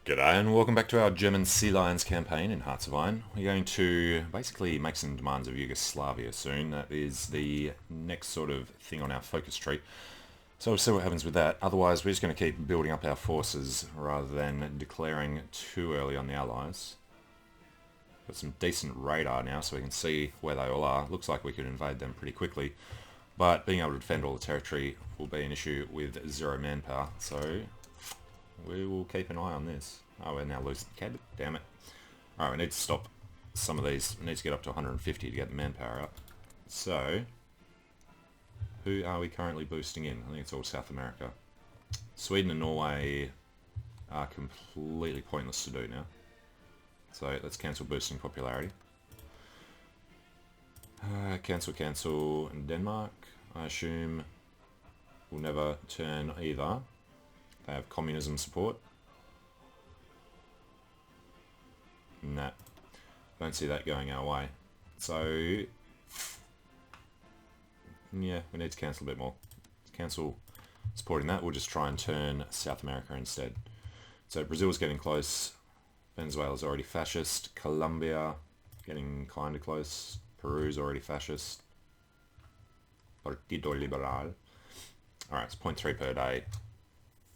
G'day and welcome back to our German Sealions campaign in Hearts of Iron. We're going to basically make some demands of Yugoslavia soon. That is the next sort of thing on our focus tree. So we'll see what happens with that. Otherwise we're just going to keep building up our forces rather than declaring too early on the Allies. Got some decent radar now so we can see where they all are. Looks like we could invade them pretty quickly. But being able to defend all the territory will be an issue with zero manpower. So we will keep an eye on this. Oh, we're now losing CAD. Damn it. Alright, we need to stop some of these. We need to get up to 150 to get the manpower up. So, who are we currently boosting in? I think it's all South America. Sweden and Norway are completely pointless to do now. So let's cancel boosting popularity. Cancel. Denmark, I assume, will never turn either. They have communism support. Nah. Don't see that going our way. So, yeah, we need to cancel a bit more. Cancel supporting that. We'll just try and turn South America instead. So Brazil's getting close. Venezuela's already fascist. Colombia getting kind of close. Peru's already fascist. Partido Liberal. Alright, it's 0.3 per day.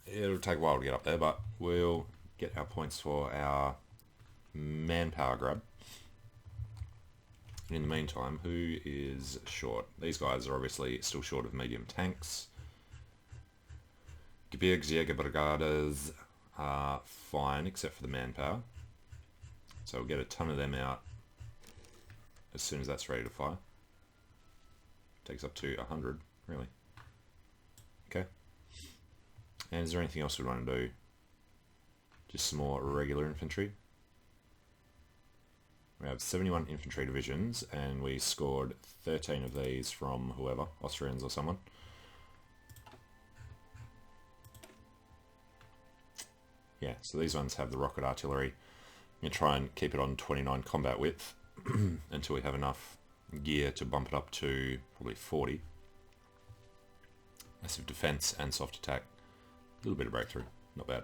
It'll take a while to get up there, but we'll get our points for our manpower grab. In the meantime, who is short? These guys are obviously still short of medium tanks. Gebirgsjägerbrigadas are fine, except for the manpower. So we'll get a ton of them out as soon as that's ready to fire. Takes up to 100, really. Okay. And is there anything else we want to do? Just some more regular infantry. We have 71 infantry divisions and we scored 13 of these from whoever, Austrians or someone. Yeah, so these ones have the rocket artillery. I'm going to try and keep it on 29 combat width until we have enough gear to bump it up to probably 40. Massive defense and soft attack. A little bit of breakthrough, not bad.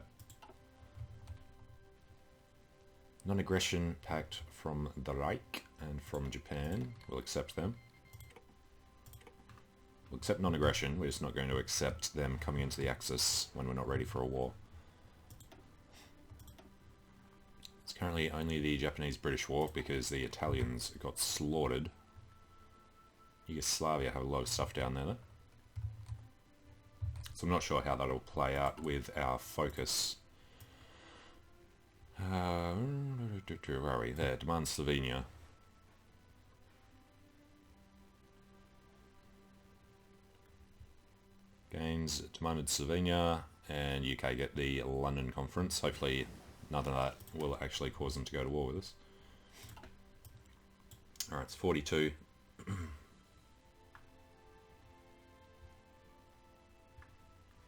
Non-aggression pact from the Reich and from Japan. We'll accept them. We'll accept non-aggression, we're just not going to accept them coming into the Axis when we're not ready for a war. It's currently only the Japanese-British war because the Italians got slaughtered. Yugoslavia have a lot of stuff down there though. So I'm not sure how that'll play out with our focus. Where are we? There, demand Slovenia. Gains demanded Slovenia, and UK get the London conference. Hopefully none of that will actually cause them to go to war with us. Alright, it's 42.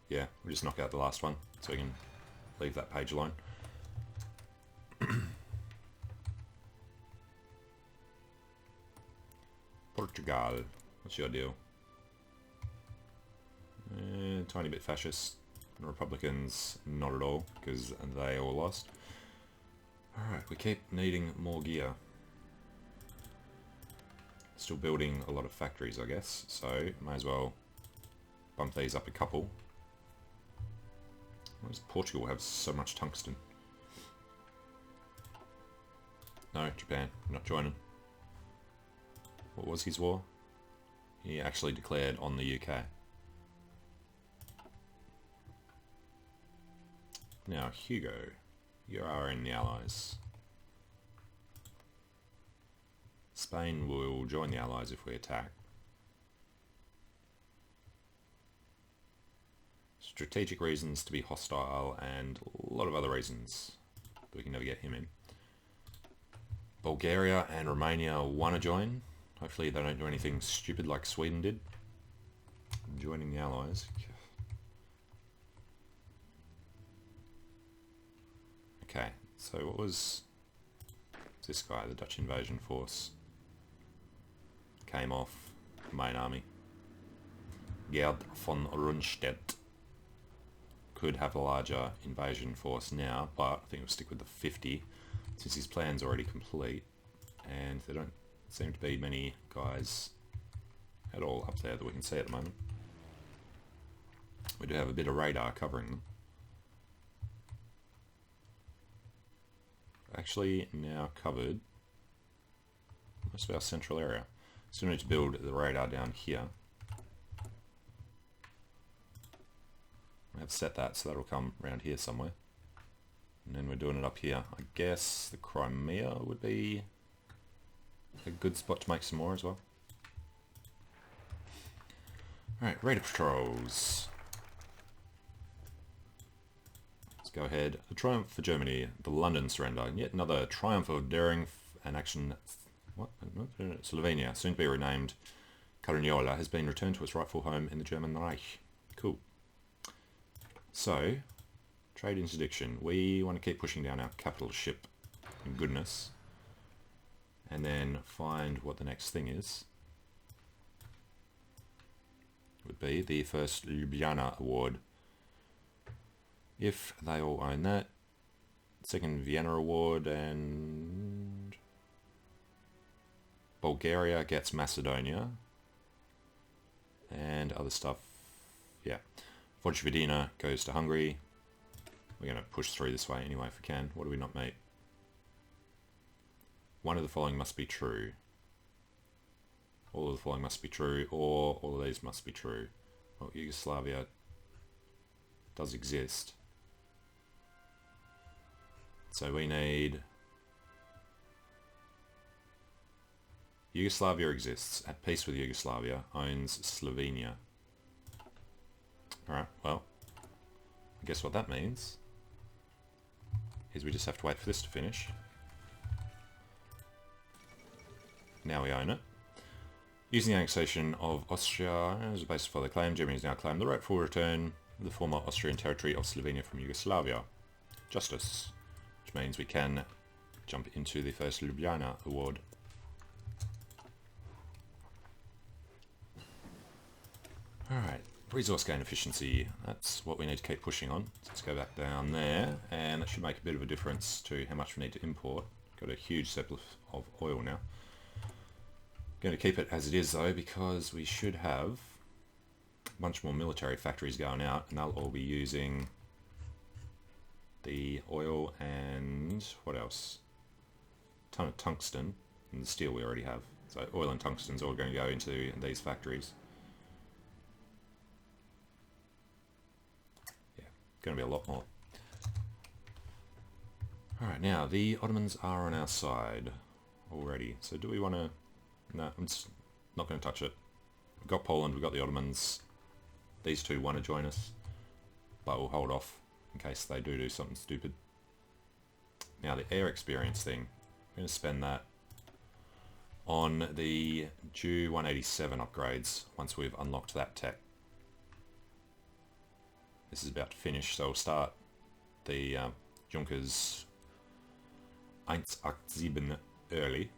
Yeah, we'll just knock out the last one, so we can leave that page alone. Portugal, what's your deal? Tiny bit fascist. Republicans, not at all, because they all lost. Alright, we keep needing more gear. Still building a lot of factories, I guess, so may as well bump these up a couple. Why does Portugal have so much tungsten? No, Japan, not joining. What was his war? He actually declared on the UK. Now, Hugo, you are in the Allies. Spain will join the Allies if we attack. Strategic reasons to be hostile and a lot of other reasons, but we can never get him in. Bulgaria and Romania want to join. Hopefully they don't do anything stupid like Sweden did. Joining the Allies. Okay, so what was this guy, the Dutch invasion force? Came off main army. Gerd von Rundstedt. could have a larger invasion force now, but I think we'll stick with the 50 since his plan's already complete, and there don't seem to be many guys at all up there that we can see at the moment. We do have a bit of radar covering them. Actually now covered most of our central area. So we need to build the radar down here. We have set that, so that'll come around here somewhere. And then we're doing it up here. I guess the Crimea would be a good spot to make some more as well. Alright, radar patrols. Let's go ahead. A triumph for Germany, the London surrender. Yet another triumph of daring and action. What? Slovenia, soon to be renamed Carignola, has been returned to its rightful home in the German Reich. Cool. So, trade interdiction. We want to keep pushing down our capital ship in goodness. And then find what the next thing is. Would be the first Ljubljana award. If they all own that. Second Vienna award, and Bulgaria gets Macedonia. And other stuff, yeah. Vojvodina goes to Hungary. We're going to push through this way anyway if we can. What do we not meet? One of the following must be true. All of the following must be true, or all of these must be true. Well, Yugoslavia does exist. So we need... Yugoslavia exists, at peace with Yugoslavia, owns Slovenia. Alright, well, I guess what that means is we just have to wait for this to finish. Now we own it. Using the annexation of Austria as a basis for the claim, Germany has now claimed the rightful return of the former Austrian territory of Slovenia from Yugoslavia. Justice. Which means we can jump into the first Ljubljana award. Alright, resource gain efficiency. That's what we need to keep pushing on. So let's go back down there, and that should make a bit of a difference to how much we need to import. Got a huge surplus of oil now. Going to keep it as it is though, because we should have a bunch more military factories going out, and they'll all be using the oil and what else? A ton of tungsten, and the steel we already have. So oil and tungsten's all going to go into these factories. Yeah, going to be a lot more. Alright, now the Ottomans are on our side already. So do we want to... No, I'm just not going to touch it. We've got Poland, we've got the Ottomans. These two want to join us, but we'll hold off in case they do something stupid. Now the air experience thing, I'm going to spend that on the Ju 187 upgrades once we've unlocked that tech. This is about to finish, so we'll start the Junkers 187 early.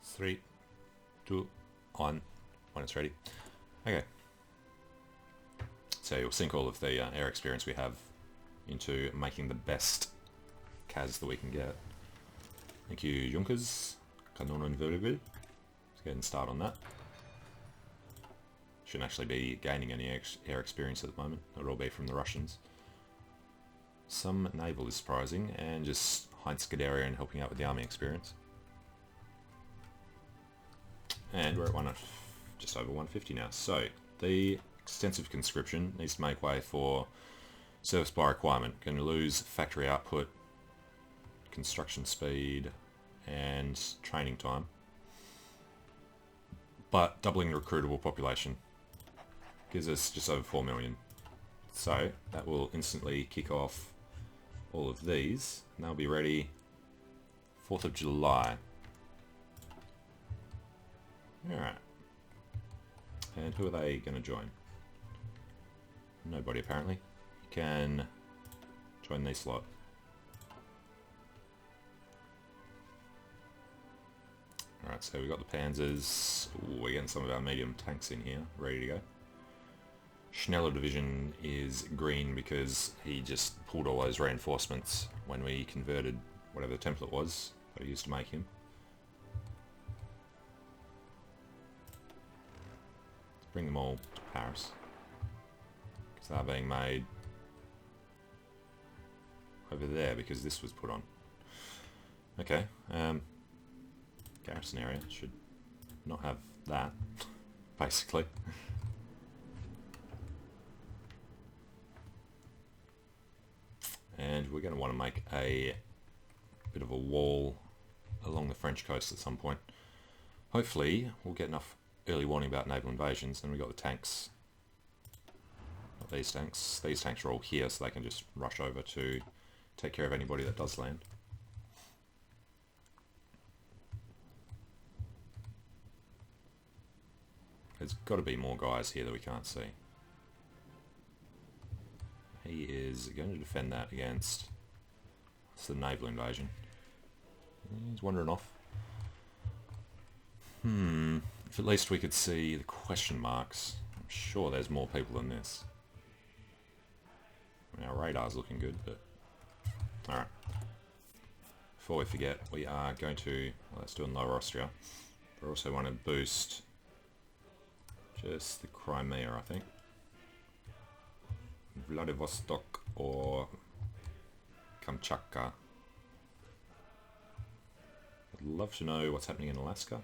3, 2, 1, when it's ready. Okay. So you'll sink all of the air experience we have into making the best CAS that we can get. Thank you, Junkers. Kanonenwirbel. Let's go ahead and start on that. Shouldn't actually be gaining any air experience at the moment. It'll all be from the Russians. Some naval is surprising, and just Heinz Guderian helping out with the army experience. And we're at just over 150 now. So the extensive conscription needs to make way for service by requirement. Going to lose factory output, construction speed, and training time. But doubling the recruitable population gives us just over 4 million. So that will instantly kick off all of these, and they'll be ready 4th of July. Alright. And who are they going to join? Nobody apparently. You can join this lot. Alright, so we've got the Panzers. Ooh, we're getting some of our medium tanks in here, ready to go. Schneller Division is green because he just pulled all those reinforcements when we converted whatever the template was that I used to make him. Bring them all to Paris. Because they're being made over there because this was put on. Okay, garrison area should not have that, basically. And we're going to want to make a bit of a wall along the French coast at some point. Hopefully we'll get enough early warning about naval invasions, and we've got the tanks. Not these tanks. These tanks are all here so they can just rush over to take care of anybody that does land. There's got to be more guys here that we can't see. He is going to defend that against the naval invasion. He's wandering off. If at least we could see the question marks. I'm sure there's more people than this. I mean, our radar's looking good, but... Alright. Before we forget, we are going to... Well, let's do in Lower Austria. We also want to boost just the Crimea, I think. Vladivostok or Kamchatka. I'd love to know what's happening in Alaska.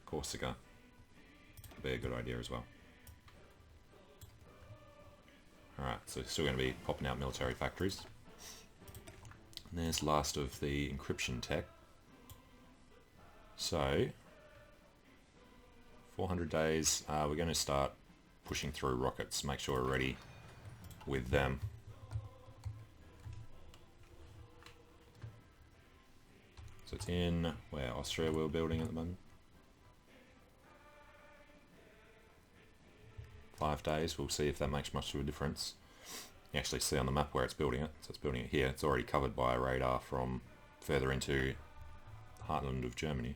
Corsica would be a good idea as well. Alright, so still going to be popping out military factories. And there's the last of the encryption tech. So, 400 days, we're going to start pushing through rockets, make sure we're ready with them. So it's in where Austria we're building at the moment. 5 days, we'll see if that makes much of a difference. You actually see on the map where it's building it, so it's building it here. It's already covered by a radar from further into the heartland of Germany.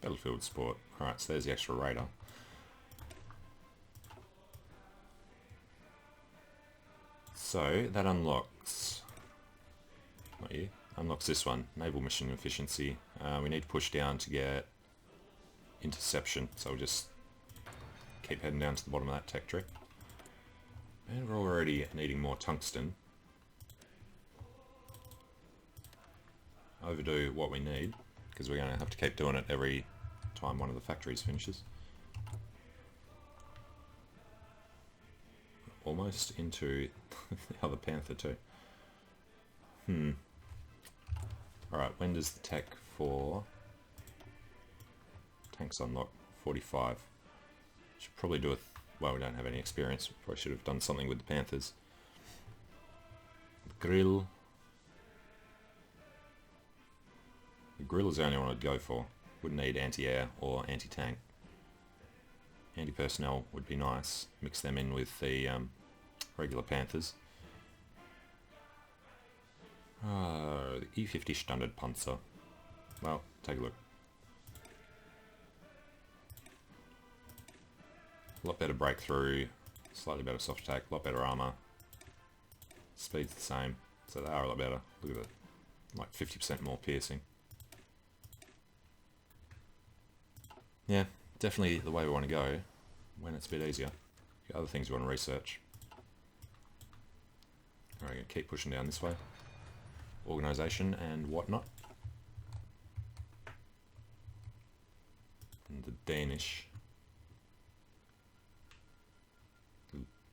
Battlefield support. Alright, so there's the extra radar. So, that unlocks... Not you. Unlocks this one. Naval mission efficiency. We need to push down to get interception, so we'll just keep heading down to the bottom of that tech tree. And we're already needing more tungsten. Overdo what we need, because we're going to have to keep doing it every time one of the factories finishes. Almost into the other Panther too. Alright, when does the tech for tanks unlock? 45. Should probably do it. Well, we don't have any experience. Probably should have done something with the Panthers. The grill. The grill is the only one I'd go for. Wouldn't need anti-air or anti-tank. Anti-personnel would be nice. Mix them in with the regular Panthers. The E50 Standard Panzer. Well, take a look. A lot better breakthrough, slightly better soft attack, a lot better armor. Speed's the same, so they are a lot better. Look at it, like 50% more piercing. Yeah, definitely the way we want to go when it's a bit easier. Other things we want to research. Alright, going to keep pushing down this way. Organisation and whatnot. And the Danish.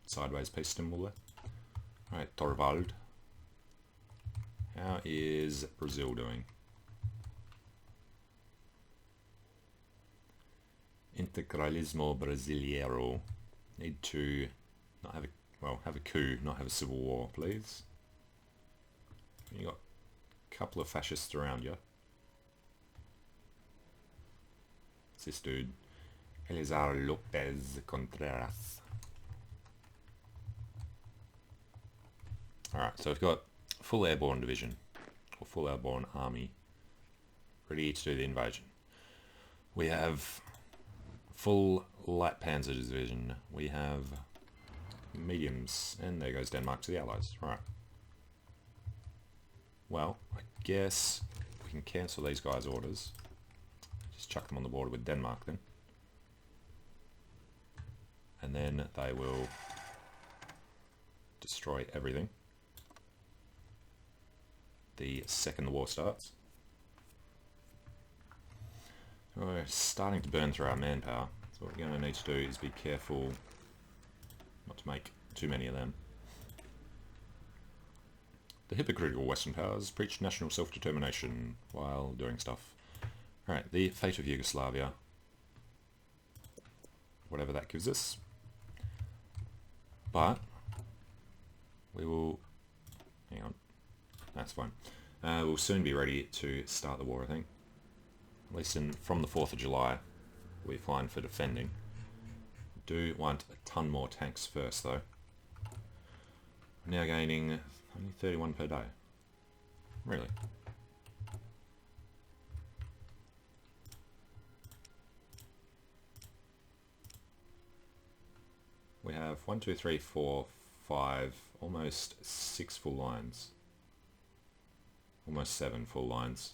Sideways peace symbol there. Alright, Torvald. How is Brazil doing? Integralismo Brasileiro. Need to not have a, well, have a coup, not have a civil war, please. You got a couple of fascists around you. What's this dude? Elizar Lopez Contreras. Alright, so we've got full airborne division, or full airborne army, ready to do the invasion. We have full light panzer division. We have mediums, and there goes Denmark to the Allies. Right. Well, I guess we can cancel these guys' orders. Just chuck them on the border with Denmark then. And then they will destroy everything the second the war starts. So we're starting to burn through our manpower, so what we're going to need to do is be careful not to make too many of them. The hypocritical Western powers preach national self-determination while doing stuff. Alright, the fate of Yugoslavia. Whatever that gives us. But we will... hang on. That's fine. We'll soon be ready to start the war, I think. At least from the 4th of July, we're fine for defending. Do want a ton more tanks first, though. We're now gaining only 31 per day. Really? We have 1, 2, 3, 4, 5, almost 6 full lines. Almost 7 full lines.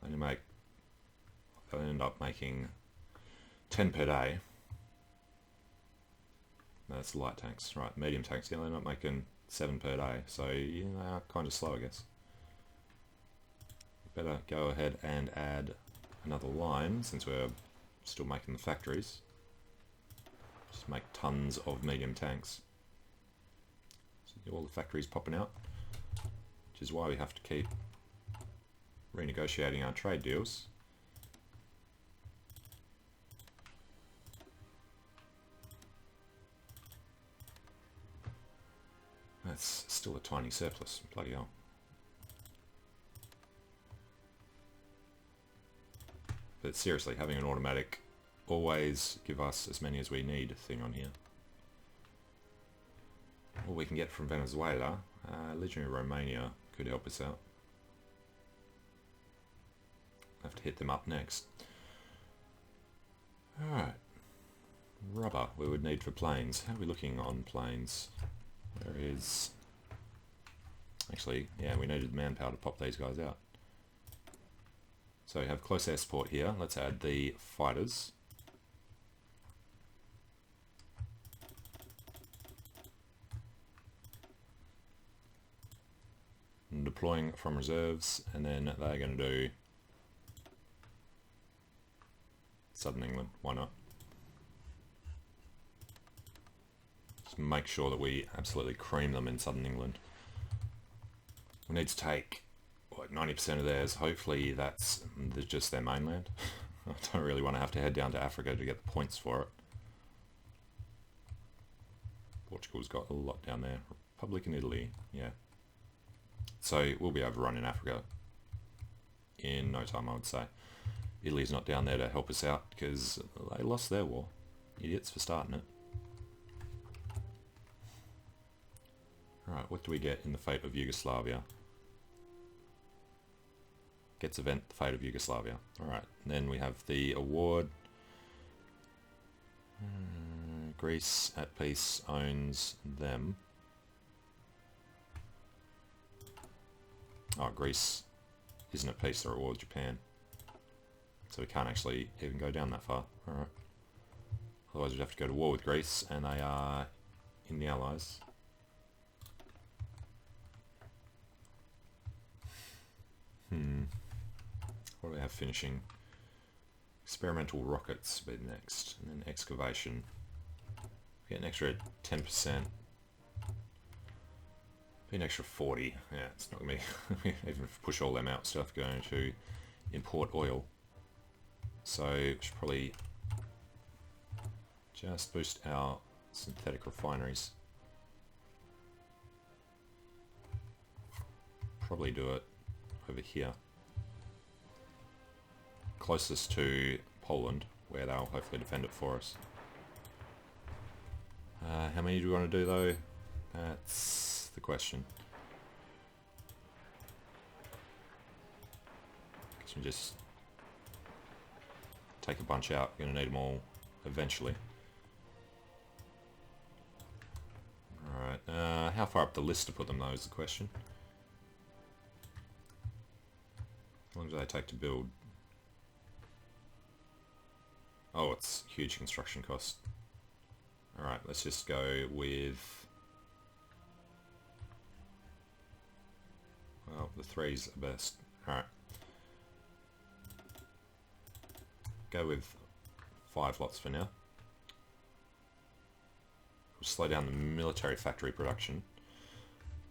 I'll end up making 10 per day. That's light tanks, right? Medium tanks, yeah, they're not making 7 per day, so yeah, they are kind of slow, I guess. Better go ahead and add another line since we're still making the factories. Just make tons of medium tanks. See all the factories popping out, which is why we have to keep renegotiating our trade deals. That's still a tiny surplus, bloody hell. But seriously, having an automatic always give us as many as we need thing on here. All we can get from Venezuela, Legionary Romania could help us out. Have to hit them up next. Alright. Rubber we would need for planes. How are we looking on planes? There is... actually, yeah, we needed manpower to pop these guys out. So we have close air support here. Let's add the fighters. And deploying from reserves, and then they're going to do Southern England. Why not? Just make sure that we absolutely cream them in Southern England. We need to take like 90% of theirs. Hopefully that's just their mainland. I don't really want to have to head down to Africa to get the points for it. Portugal's got a lot down there. Republic and Italy, yeah. So we'll be overrun in Africa in no time, I would say. Italy's not down there to help us out because they lost their war. Idiots for starting it. Alright, what do we get in the fate of Yugoslavia? Gets event the fate of Yugoslavia. Alright, then we have the award. Greece at peace owns them. Oh, Greece isn't at peace, they're at war with Japan. So we can't actually even go down that far. Alright. Otherwise we'd have to go to war with Greece, and they are in the Allies. What do we have finishing? Experimental rockets will be next, and then excavation. We get an extra 10%. Be an extra 40. Yeah, it's not going to be... even if we push all them out, stuff going to import oil. So we should probably just boost our synthetic refineries. Probably do it over here. Closest to Poland, where they'll hopefully defend it for us. How many do we want to do though? That's the question. Guess we just take a bunch out. You're going to need them all eventually. Alright, how far up the list to put them though is the question. How long do they take to build? Oh, it's huge construction cost. Alright, let's just go with... Well, the 3's are best. Alright. Go with 5 lots for now. We'll slow down the military factory production.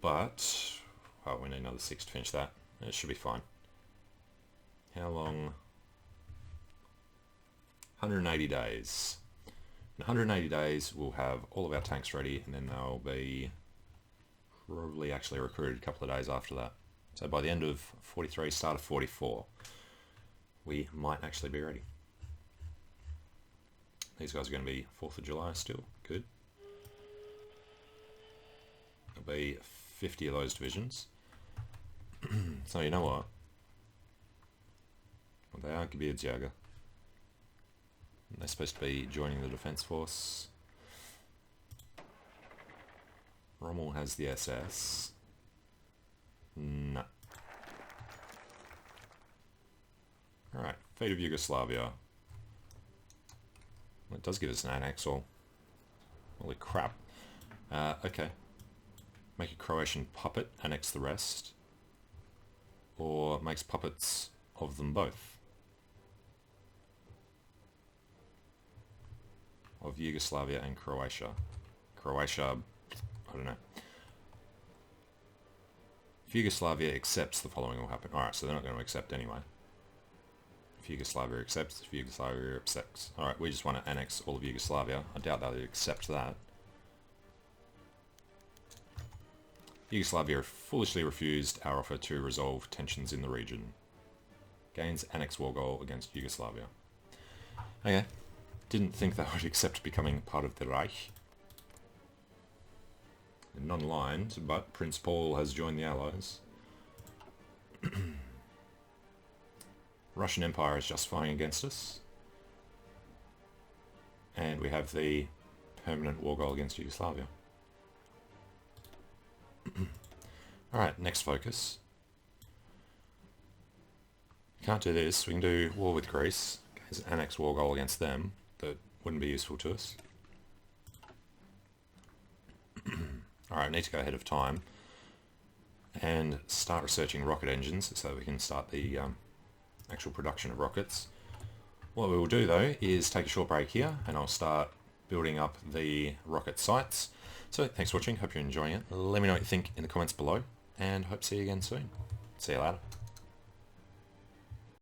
But, well, we need another 6 to finish that. It should be fine. How long? 180 days. In 180 days, we'll have all of our tanks ready, and then they'll be probably actually recruited a couple of days after that. So by the end of 43, start of 44, we might actually be ready. These guys are going to be 4th of July still. Good. There'll be 50 of those divisions. So you know what? Well, they are Gebirgsjäger. They're supposed to be joining the Defence Force. Rommel has the SS. No. Alright, fate of Yugoslavia. Well, it does give us an annex, or... Holy crap. Okay. Make a Croatian puppet, annex the rest. Or makes puppets of them both. Of Yugoslavia and Croatia. Croatia, I don't know. If Yugoslavia accepts, the following will happen. Alright, so they're not going to accept anyway. If Yugoslavia accepts, if Yugoslavia accepts. Alright, we just want to annex all of Yugoslavia. I doubt they'll accept that. Yugoslavia foolishly refused our offer to resolve tensions in the region. Gains annex war goal against Yugoslavia. Okay. Didn't think they would accept becoming part of the Reich. Non-aligned, but Prince Paul has joined the Allies. Russian Empire is justifying against us. And we have the permanent war goal against Yugoslavia. Alright, next focus. Can't do this. We can do war with Greece. There's an annex war goal against them. That wouldn't be useful to us. Alright, need to go ahead of time and start researching rocket engines so we can start the actual production of rockets. What we will do though is take a short break here and I'll start building up the rocket sites. So thanks for watching, hope you're enjoying it. Let me know what you think in the comments below and hope to see you again soon. See you later.